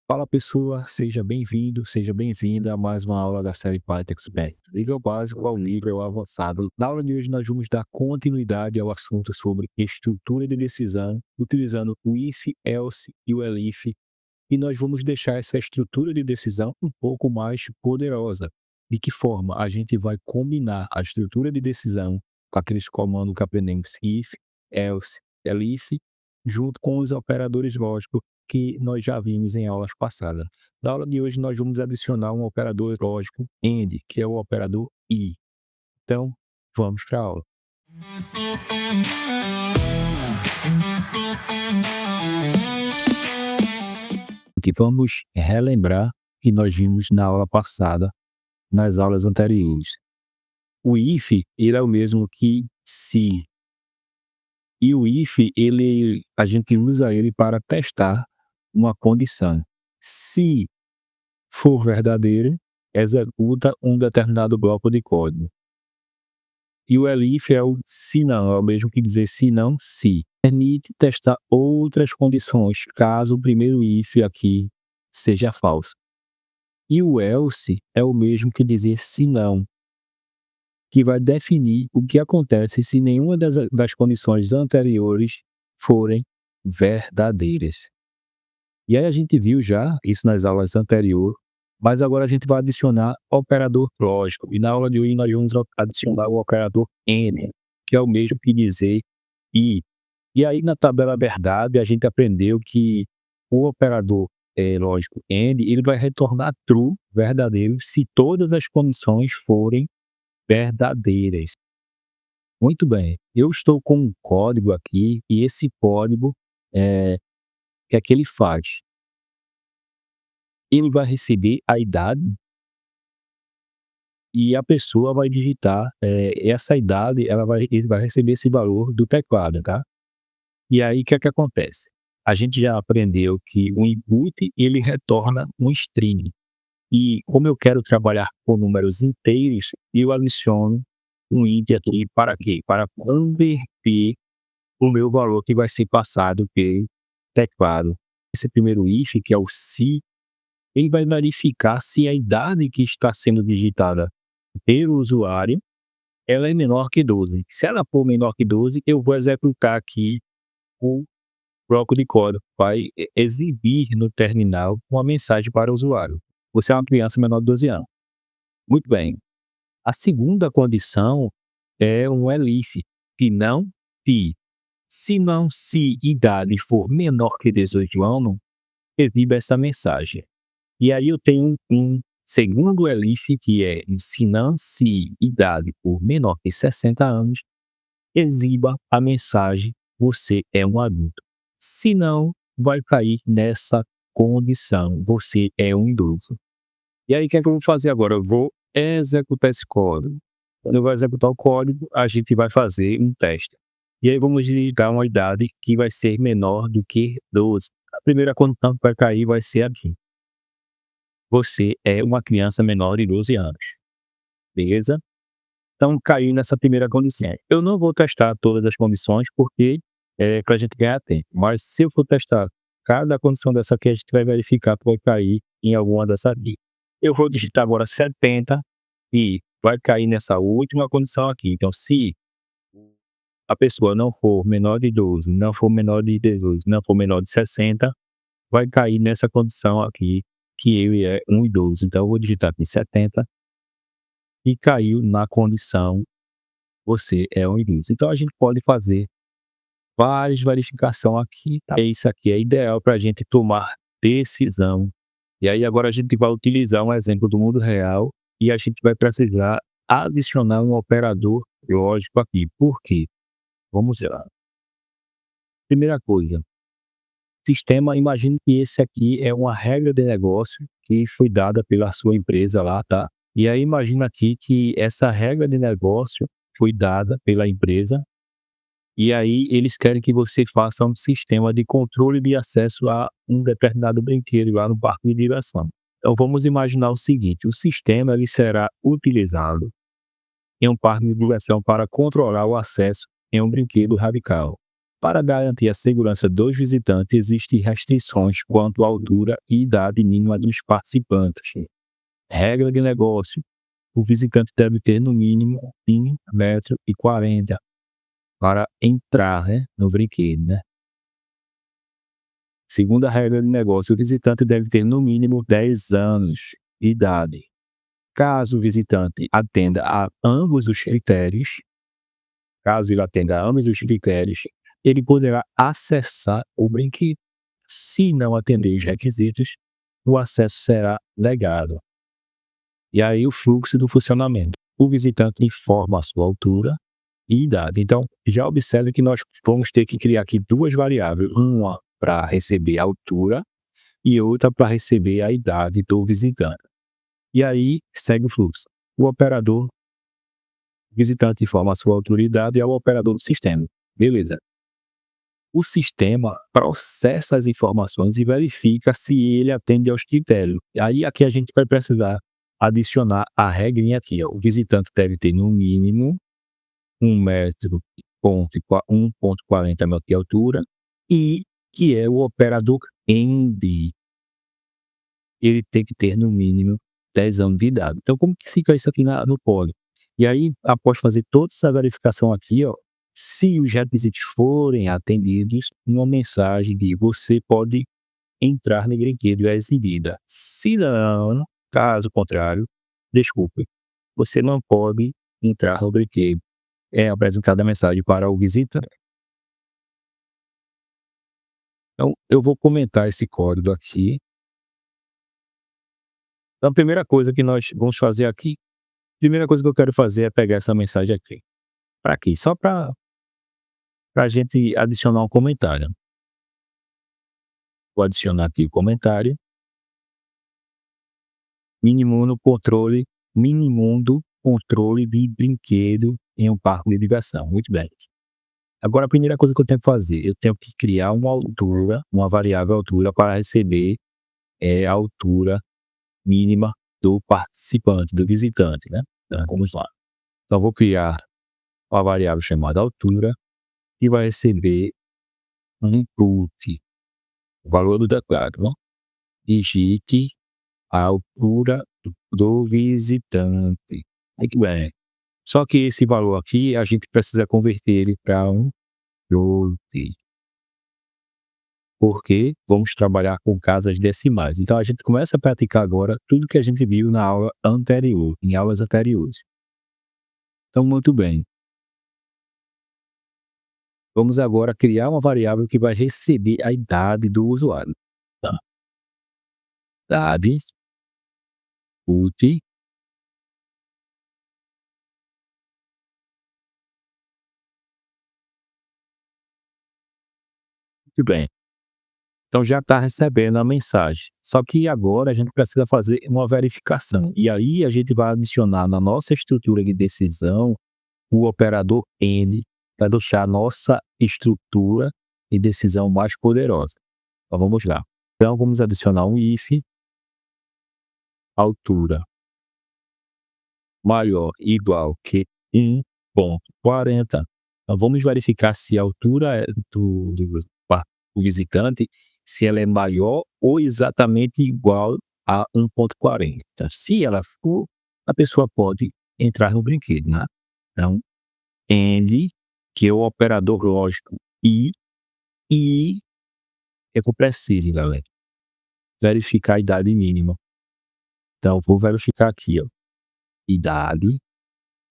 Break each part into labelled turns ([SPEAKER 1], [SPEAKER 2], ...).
[SPEAKER 1] Fala pessoa, seja bem-vindo, seja bem-vinda a mais uma aula da série Python Expert, nível básico ao nível avançado. Na aula de hoje nós vamos dar continuidade ao assunto sobre estrutura de decisão, utilizando o if, else e o elif, e nós vamos deixar essa estrutura de decisão um pouco mais poderosa. De que forma a gente vai combinar a estrutura de decisão com aqueles comandos que aprendemos if, else, elif, junto com os operadores lógicos que nós já vimos em aulas passadas. Na aula de hoje nós vamos adicionar um operador lógico AND, que é o operador I. Então, vamos para a aula. E vamos relembrar que nós vimos na aula passada, nas aulas anteriores. O if, ele é o mesmo que se. E o if, a gente usa ele para testar uma condição. Se for verdadeiro, executa um determinado bloco de código. E o elif é o se não, é o mesmo que dizer se não, se. Permite testar outras condições, caso o primeiro if aqui seja falso. E o else é o mesmo que dizer se não, que vai definir o que acontece se nenhuma das condições anteriores forem verdadeiras. E aí a gente viu já isso nas aulas anteriores, mas agora a gente vai adicionar operador lógico. E na aula de hoje nós vamos adicionar o operador AND, que é o mesmo que dizer e. E aí na tabela verdade a gente aprendeu que o operador lógico AND, ele vai retornar true, verdadeiro, se todas as condições forem verdadeiras. Muito bem, eu estou com um código aqui e esse código, o que ele faz? Ele vai receber a idade e a pessoa vai digitar essa idade, ele vai receber esse valor do teclado, tá? E aí, o que é que acontece? A gente já aprendeu que o input, ele retorna um string. E como eu quero trabalhar com números inteiros, eu adiciono um int aqui para quê? Para converter o meu valor que vai ser passado pelo teclado. Esse primeiro if, que é o se, ele vai verificar se a idade que está sendo digitada pelo usuário, ela é menor que 12. Se ela for menor que 12, eu vou executar aqui o bloco de código. Vai exibir no terminal uma mensagem para o usuário. Você é uma criança menor de 12 anos. Muito bem. A segunda condição é um elif, que não se. Se não se idade for menor que 18 anos, exiba essa mensagem. E aí eu tenho um segundo elif, que é se não se idade for menor que 60 anos, exiba a mensagem você é um adulto. Se não, vai cair nessa condição, você é um idoso. E aí o que é que eu vou fazer agora? Eu vou executar esse código. Quando eu vou executar o código, a gente vai fazer um teste. E aí vamos digitar uma idade que vai ser menor do que 12. A primeira condição que vai cair vai ser aqui. Você é uma criança menor de 12 anos. Beleza? Então, caiu nessa primeira condição. Eu não vou testar todas as condições, porque é para a gente ganhar tempo. Mas se eu for testar cada condição dessa aqui, a gente vai verificar que vai cair em alguma dessas aqui. Eu vou digitar agora 70 e vai cair nessa última condição aqui. Então, se a pessoa não for menor de 12, não for menor de 18, não for menor de 60, vai cair nessa condição aqui, que ele é um idoso. Então, eu vou digitar aqui 70 e caiu na condição você é um idoso. Então, a gente pode fazer várias verificações aqui, tá? Isso aqui é ideal para a gente tomar decisão. E aí, agora a gente vai utilizar um exemplo do mundo real e a gente vai precisar adicionar um operador lógico aqui. Por quê? Vamos lá. Primeira coisa, sistema, imagine que esse aqui é uma regra de negócio que foi dada pela sua empresa lá, tá? E aí imagina aqui que essa regra de negócio foi dada pela empresa e aí eles querem que você faça um sistema de controle de acesso a um determinado brinquedo lá no parque de diversão. Então vamos imaginar o seguinte, o sistema ele será utilizado em um parque de diversão para controlar o acesso em um brinquedo radical. Para garantir a segurança dos visitantes, existem restrições quanto à altura e idade mínima dos participantes. Regra de negócio: o visitante deve ter no mínimo 1,40 m para entrar, né, no brinquedo, né? Segunda regra de negócio: o visitante deve ter no mínimo 10 anos de idade. Caso o visitante atenda a ambos os critérios, ele poderá acessar o brinquedo. Se não atender os requisitos, o acesso será negado. E aí o fluxo do funcionamento: o visitante informa a sua altura e idade. Então, já observe que nós vamos ter que criar aqui duas variáveis, uma para receber a altura e outra para receber a idade do visitante. E aí segue o fluxo. O visitante informa a sua altura e idade ao operador do sistema. Beleza. O sistema processa as informações e verifica se ele atende aos critérios. E aí aqui a gente vai precisar adicionar a regrinha aqui, ó. O visitante deve ter no mínimo 1,40 m de altura e que é o operador END. Ele tem que ter no mínimo 10 anos de idade. Então, como que fica isso aqui no pódio? E aí, após fazer toda essa verificação aqui, ó, se os requisitos forem atendidos, uma mensagem de você pode entrar no brinquedo é exibida. Se não, caso contrário, desculpe, você não pode entrar no brinquedo. É apresentada a mensagem para o visitante. Então, eu vou comentar esse código aqui. Então, a primeira coisa que nós vamos fazer aqui, primeira coisa que eu quero fazer é pegar essa mensagem aqui. Para quê? Só para a gente adicionar um comentário. Vou adicionar aqui o comentário. Minimundo controle de brinquedo em um parque de diversão. Muito bem. Agora, a primeira coisa que eu tenho que fazer, eu tenho que criar uma variável altura para receber a altura mínima do participante, do visitante, né? Então, vamos lá. Então, vou criar uma variável chamada altura que vai receber um input, o valor do teclado, né? Digite a altura do visitante. Muito bem. Só que esse valor aqui, a gente precisa converter ele para um float, porque vamos trabalhar com casas decimais. Então, a gente começa a praticar agora tudo que a gente viu na aula anterior, em aulas anteriores. Então, muito bem. Vamos agora criar uma variável que vai receber a idade do usuário. Tá? Idade, put, muito bem. Então já está recebendo a mensagem. Só que agora a gente precisa fazer uma verificação. E aí a gente vai adicionar na nossa estrutura de decisão o operador AND para deixar a nossa estrutura de decisão mais poderosa. Então vamos lá. Então vamos adicionar um if altura maior igual que 1,40. Então vamos verificar se a altura do visitante, se ela é maior ou exatamente igual a 1,40. Se ela for, a pessoa pode entrar no brinquedo, né? Então, AND, que é o operador lógico, e é que eu preciso, galera, verificar a idade mínima. Então, vou verificar aqui, ó, idade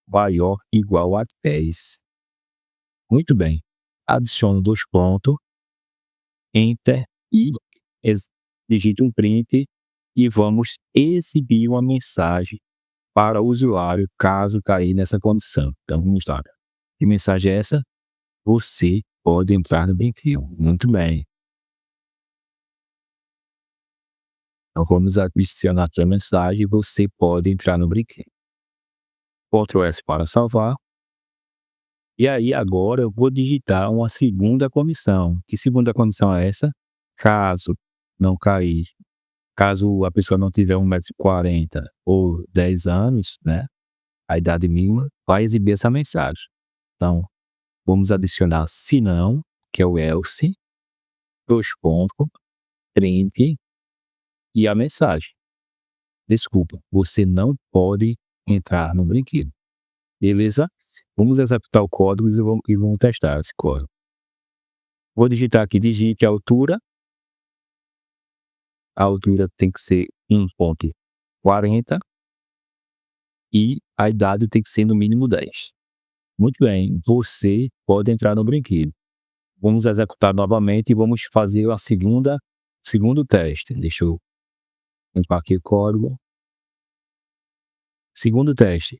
[SPEAKER 1] maior igual a 10. Muito bem. Adiciono 2 pontos, Enter, e digito um print e vamos exibir uma mensagem para o usuário caso cair nessa condição. Então, vamos lá. Que mensagem é essa? Você pode entrar no brinquedo. Muito bem. Então, vamos adicionar aqui a mensagem. Você pode entrar no brinquedo. Ctrl S para salvar. E aí, agora eu vou digitar uma segunda condição. Que segunda condição é essa? Caso não cair, caso a pessoa não tiver 1,40 m ou 10 anos, né? A idade mínima vai exibir essa mensagem. Então, vamos adicionar se não, que é o else, 2 pontos, print e a mensagem. Desculpa, você não pode entrar no brinquedo. Beleza? Vamos executar o código e vamos testar esse código. Vou digitar aqui, digite a altura. A altura tem que ser 1,40 e a idade tem que ser no mínimo 10. Muito bem, você pode entrar no brinquedo. Vamos executar novamente e vamos fazer a segundo teste. Deixa eu limpar aqui o código. Segundo teste,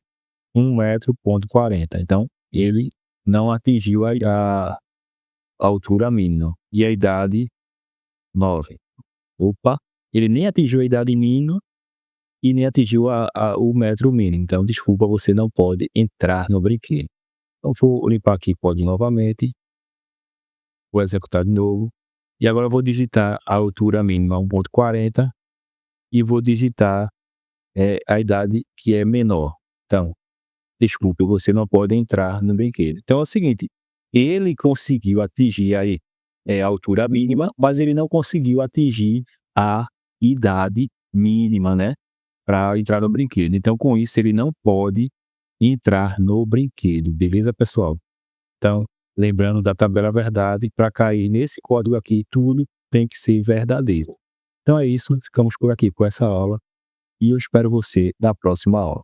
[SPEAKER 1] 1,40 m. Então, ele não atingiu a altura mínima. E a idade, 9. Opa, ele nem atingiu a idade mínima e nem atingiu o metro mínimo. Então, desculpa, você não pode entrar no brinquedo. Então, vou limpar aqui o código novamente. Vou executar de novo. E agora eu vou digitar a altura mínima 1,40 e vou digitar a idade que é menor. Então, desculpe, você não pode entrar no brinquedo. Então é o seguinte, ele conseguiu atingir a altura mínima, mas ele não conseguiu atingir a idade mínima, né? Para entrar no brinquedo. Então, com isso, ele não pode entrar no brinquedo, beleza, pessoal? Então, lembrando da tabela verdade, para cair nesse código aqui, tudo tem que ser verdadeiro. Então é isso, ficamos por aqui com essa aula e eu espero você na próxima aula.